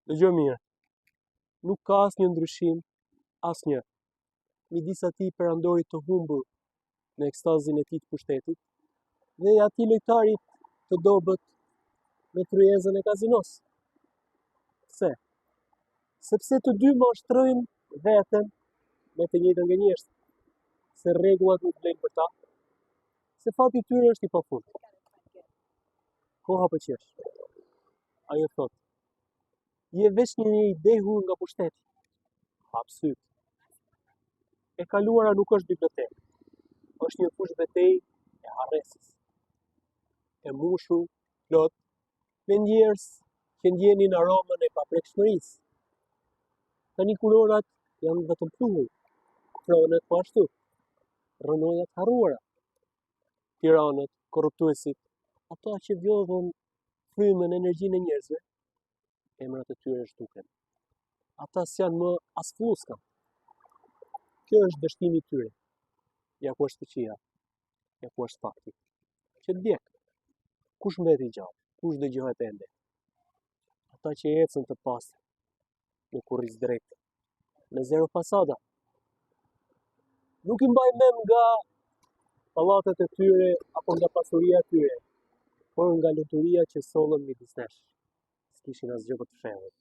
Dëgjoj mirë. Nuk ka asnjë ndryshim, asnjë, midis atij perandorit të humbur në ekstazin e tij të pushtetit dhe atij lojtarit të dobët me tryezën e kazinos. Pse? Sepse të dy mashtrojnë veten me të njëjtën gënjeshtër, se rregullat nuk vlen për ta, se fati i tyre është i pafundit. Koha për qesh. Ajo thot, je veç një i dehur nga pushteti. Hap syt. E kaluara nuk është bibliotekë. Është një fushë betejë e harresës. E mushur, plot, me njerëz që ndjenin aromën e paprekshmërisë. Tani kulorat janë vetëm pluhur, fronet po ashtu, rrënojat harruara. Tiranët, korruptuesit, ata që vjodhën frymën e energjinë e njerëzve, emrat e tyre zhduken. Ata s'janë më as fluska. Kjo është dështimi i tyre. Ja ku është fuqia, ja ku është fakti. Që djeg. Kush mbeti gjallë? Kush dëgjohet ende? Ata që ecën të pastër, në kurriz drejtë, me zero fasada. Nuk i mbaj mend nga pallatet e tyre apo nga pasuria e tyre, por nga luturia që sollën midis nesh. S'kishin asgjë për të shehur.